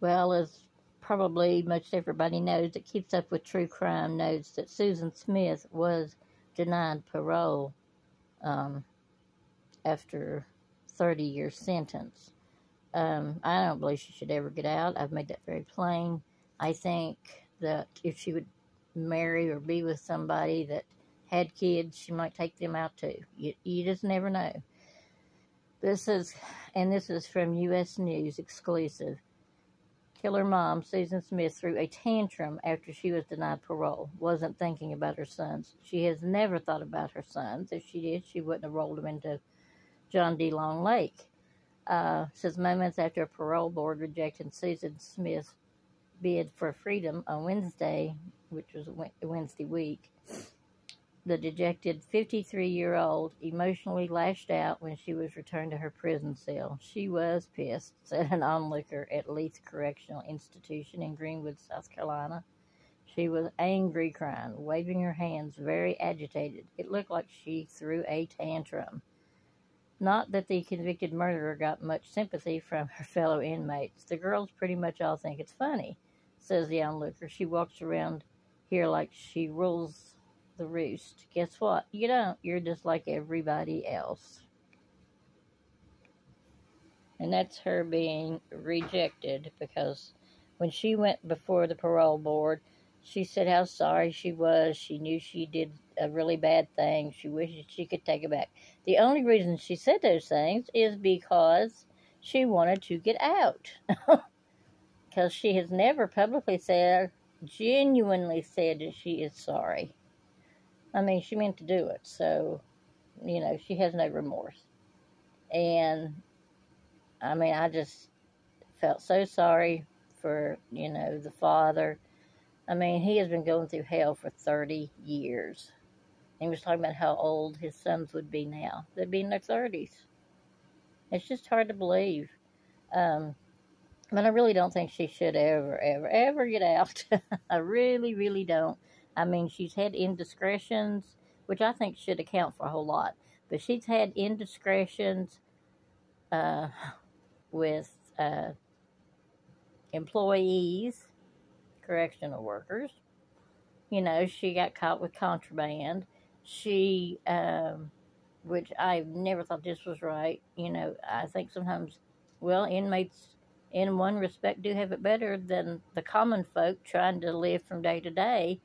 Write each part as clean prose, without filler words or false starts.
Well, as probably most everybody knows that keeps up with true crime knows that Susan Smith was denied parole um, after 30-year sentence. I don't believe she should ever get out. I've made that very plain. I think that if she would marry or be with somebody that had kids, she might take them out too. You just never know. This is from U.S. News exclusive. Killer mom Susan Smith threw a tantrum after she was denied parole. Wasn't thinking about her sons. She has never thought about her sons. If she did, she wouldn't have rolled them into John D. Long Lake. Says moments after a parole board rejected Susan Smith's bid for freedom on Wednesday, which was a Wednesday week, the dejected 53-year-old emotionally lashed out when she was returned to her prison cell. She was pissed, said an onlooker at Leith Correctional Institution in Greenwood, South Carolina. She was angry, crying, waving her hands, very agitated. It looked like she threw a tantrum. Not that the convicted murderer got much sympathy from her fellow inmates. The girls pretty much all think it's funny, says the onlooker. She walks around here like she rules the roost. Guess what? You don't. You're just like everybody else. And that's her being rejected, because when she went before the parole board, she said how sorry she was. She knew she did a really bad thing. She wished she could take it back. The only reason she said those things is because she wanted to get out. Because she has never publicly genuinely said that she is sorry. I mean, she meant to do it, so, she has no remorse. And, I mean, I just felt so sorry for, the father. I mean, he has been going through hell for 30 years. He was talking about how old his sons would be now. They'd be in their 30s. It's just hard to believe. But I really don't think she should ever get out. I really, really don't. I mean, she's had indiscretions, which I think should account for a whole lot. But she's had indiscretions with employees, correctional workers. She got caught with contraband. She, which I never thought this was right. I think sometimes, inmates in one respect do have it better than the common folk trying to live from day to day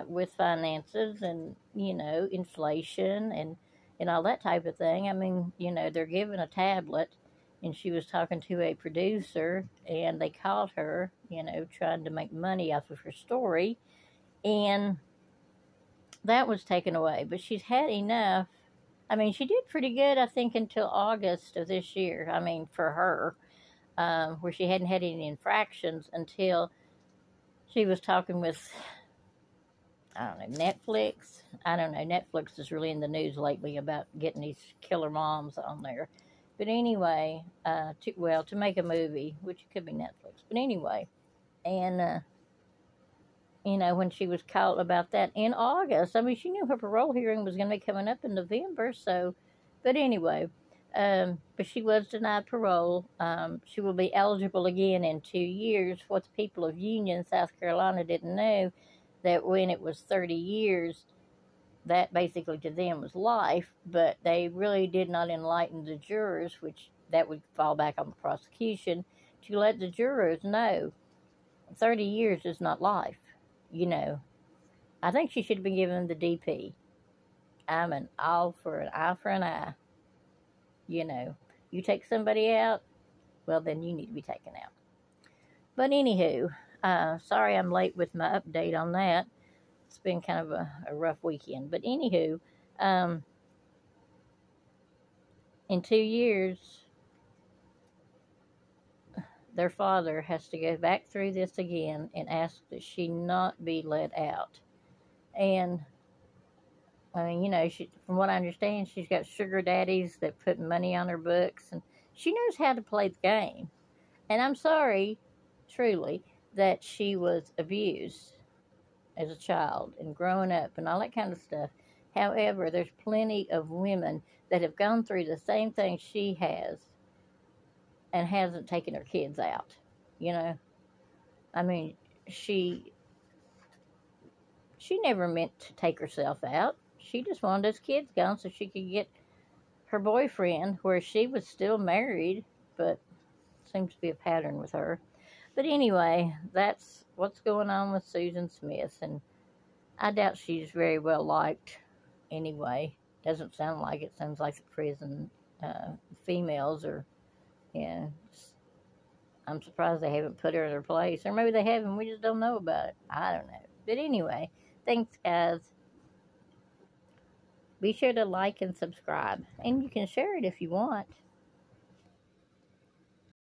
with finances and, inflation and all that type of thing. I mean, they're given a tablet, and she was talking to a producer, and they caught her, trying to make money off of her story, and that was taken away. But she's had enough. I mean, she did pretty good, I think, until August of this year. I mean, for her, where she hadn't had any infractions until she was talking with, I don't know, Netflix. I don't know. Netflix is really in the news lately about getting these killer moms on there. But anyway, to make a movie, which could be Netflix. But anyway, and, when she was caught about that in August, I mean, she knew her parole hearing was going to be coming up in November, so, but anyway, but she was denied parole. She will be eligible again in 2 years. What the people of Union, South Carolina didn't know, that when it was 30 years, that basically to them was life, but they really did not enlighten the jurors, which that would fall back on the prosecution, to let the jurors know 30 years is not life. I think she should have been given the DP. I'm an all for an eye for an eye. You take somebody out, well, then you need to be taken out. But anywho, sorry I'm late with my update on that. It's been kind of a rough weekend. But anywho, in 2 years, their father has to go back through this again and ask that she not be let out. And, I mean, from what I understand, she's got sugar daddies that put money on her books, and she knows how to play the game. And I'm sorry, truly, that she was abused as a child and growing up and all that kind of stuff. However, there's plenty of women that have gone through the same thing she has and hasn't taken her kids out. you know. I mean, she she never meant to take herself out. She just wanted those kids gone so she could get her boyfriend, where she was still married, but seems to be a pattern with her. But anyway, that's what's going on with Susan Smith, and I doubt she's very well liked anyway. Doesn't sound like it. Sounds like the prison females are, yeah. I'm surprised they haven't put her in her place, or maybe they have and we just don't know about it. I don't know. But anyway, thanks, guys. Be sure to like and subscribe, and you can share it if you want.